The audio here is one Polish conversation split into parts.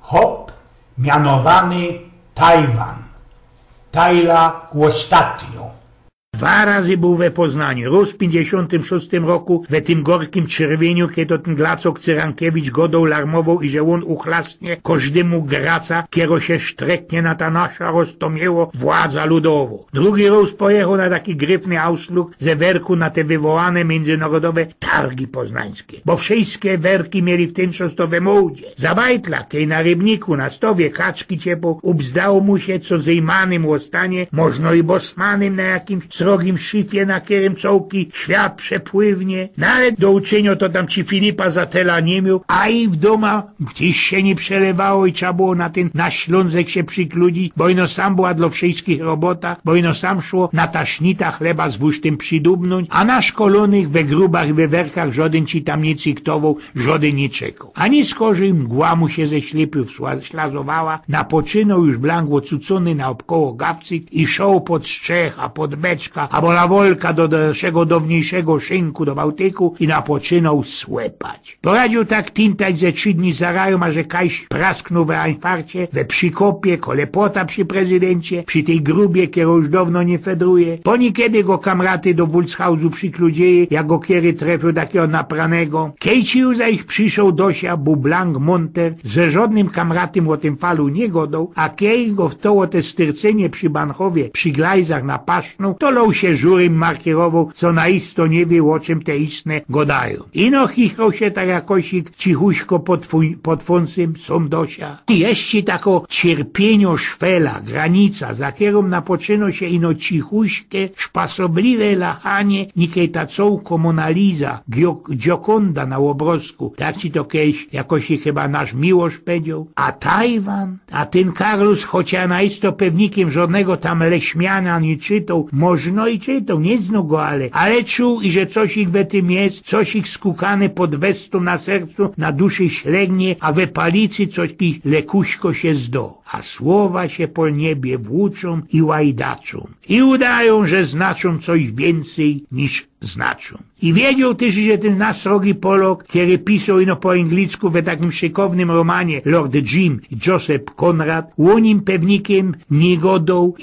hop mianowany Tajwan. Tajla ostatnio. 2 razy był we Poznaniu. Raz w 56 roku, we tym gorkim czerwieniu, kiedy ten Glacok Cyrankiewicz godą larmował i że on uchlastnie każdemu graca, kiero się sztreknie na ta nasza roztomieło władza ludowo. Drugi raz pojechał na taki gryfny ausflug ze werku na te wywołane międzynarodowe targi poznańskie. Bo wszystkie werki mieli w tym szostowe mołdzie. Za bajtla, kiedy na rybniku na stowie kaczki ciepło, ubzdało mu się, co zejmanym ostanie, można i bosmanym na jakimś srogim szyfie, na kierym cołki świat przepływnie. Nawet do uczynio to tam ci Filipa Zatela nie miał, a i w doma gdzieś się nie przelewało i trzeba było na Ślązek się przykludzić, bo ino sam była dla wszystkich robota, bo ino sam szło na taśnita chleba z wusztym przydubnąć, a na szkolonych we grubach i we werkach żaden ci tam nie cyktował, żaden nie czekał. Ani skorzy mgła mu się ze ślepiów ślazowała, napoczynął już blank cucony na obkoło gawcyk i szał pod Szczech, a pod Beczka, albo na Wolka do naszego dawniejszego szynku do Bałtyku i napoczynął słepać. Poradził tak tintać ze 3 dni za rają, a że kajś prasknął we Einfarcie, we Przykopie, kolepota przy prezydencie, przy tej grubie, kiero już dawno nie fedruje. Po niekiedy go kamraty do Wulshausu przykludzieje, jak go kiery trefił takiego napranego. Kejciu za ich przyszł dosia, bublang monter, ze żadnym kamratym o tym falu nie godał, a kiej go w to te styrcenie przy Banchowie, przy glajzach na paszną, to lał się żurym markierował, co naisto nie wie, o czym te istne godają. Ino chichrał się tak jakosik cichuśko pod fonsem Somdosia. I jeści tako cierpienio szwela, granica, za kierą napoczyno się ino cichuśkie, szpasobliwe lachanie, nikej ta cołko Mona Lisa, Giokonda na obrozku. Tak ci to kiedyś jakoś chyba nasz Miłosz powiedział. A Tajwan? A ten Karlus, chociaż naisto pewnikiem żadnego tam leśmiana nie czytał, można i czytał, nie znał go, ale czuł i że coś ich we tym jest, coś ich skukane pod westą na sercu, na duszy ślegnie, a we palicy coś lekuśko się zdo. A słowa się po niebie włóczą i łajdaczą. I udają, że znaczą coś więcej niż znaczą. I wiedział też, że ten nasz srogi Polok, który pisał ino po anglicku we takim szykownym romanie Lord Jim i Joseph Conrad, łonim pewnikiem nie godał,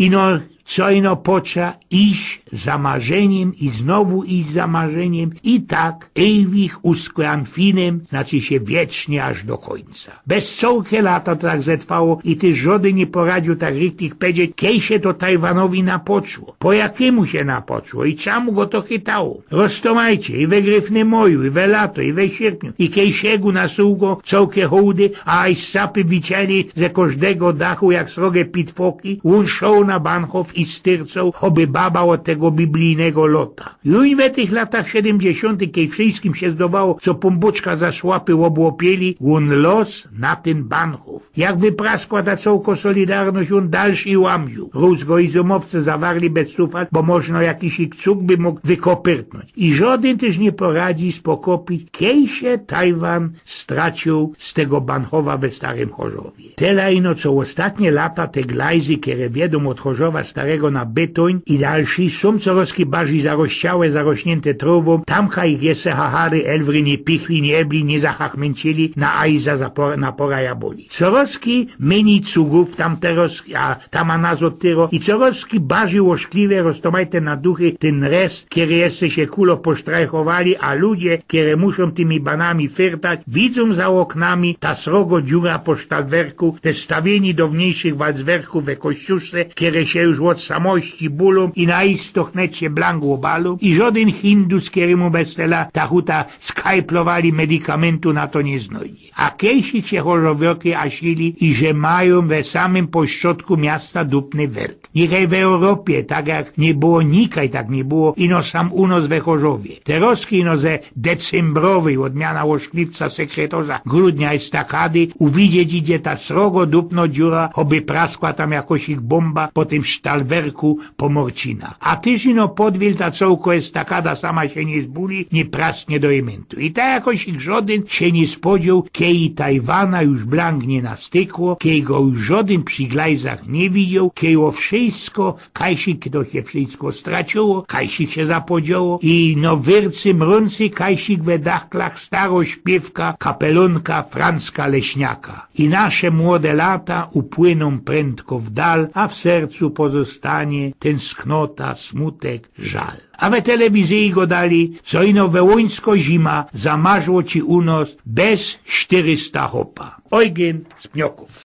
co ino pocza iść za marzeniem i znowu iść za marzeniem i tak ewig uskłanfinem, znaczy się wiecznie aż do końca. Bez całkie lata to tak zetrwało i ty żody nie poradził tak richtig powiedzieć, kiej się to Tajwanowi napoczło, po jakiemu się napoczło i czemu go to chytało. Roztomajcie i we gryfny moju, i we lato, i we sierpniu, i kiej siegu nasugo, całkie hołdy, a i sapy widzieli ze każdego dachu jak srogie pitwoki, on szał na Banchow i styrcał, choby baba od tego biblijnego lota. Już w tych latach 70., kiedy wszystkim się zdawało, co pombuczka za szłapy obłopieli, on los na ten Banchów. Jak wypraskła ta całko Solidarność, on dalszy i łamził. Rózgo i zumowcy zawarli bez sufat, bo można jakiś ich cuk by mógł wykopyrtnąć. I żaden też nie poradzi spokopić, kiej się Tajwan stracił z tego Banchowa we Starym Chorzowie. Tyle ino, co ostatnie lata te glajzy, które wiedzą od Chorzowa Starego na Bytoń i dalszy, są corazki bardziej zarościałe, zarośnięte trową, tamka ich jest hahary, elwry nie pichli, nie ebli, nie zachachmęcili na ajza na pora jaboli. Corazki mniej cugów tam teraz, a tam anazot tyro i corazki bardziej łoszkliwe roztomajte na duchy ten rest, kiedy jeszcze się kulo posztrajchowali, a ludzie, które muszą tymi banami fyrtać, widzą za oknami ta srogo dziura po sztalwerku, te stawieni do wniejszych walzwerków we kościuszce, które się już od samości bólą i na isto chnecie blangu obalą i żaden Hindus, któremu bestela ta huta skajplowali medykamentu na to nie znajdzie. A kiejsi się chorowioki asili i że mają we samym pośrodku miasta dupny werk. Niechaj w Europie, tak jak nie było nikaj, tak nie było, ino sam u nas we Chorzowie. Teroski ino ze decembrowej odmiana łoszkliwca sekretarza grudnia estakady uwidzieć idzie ta srogo dupno dziura, oby praskła tam jakoś ich bomba po tym farwerku po morcinach. A tyżino podwiel ta cołko estakada sama się nie zbuli, nie prasnie do jementu. I tak jakoś ich żaden się nie spodzieł, kiej Tajwana już blanknie na stykło, kiej go już żaden przy glajzach nie widział, kiej o wszystko, kajsik to się wszystko straciło, kajsik się zapodziało i no wyrcy mrący kajsik we dachklach starośpiewka, kapelonka Francka Leśniaka. I nasze młode lata upłyną prędko w dal, a w sercu pozostanie tęsknota, smutek, żal. A we telewizji go dali, co ino wełońsko zima zamarzło ci u nos bez 400 hopa. Eugen z Pnioków.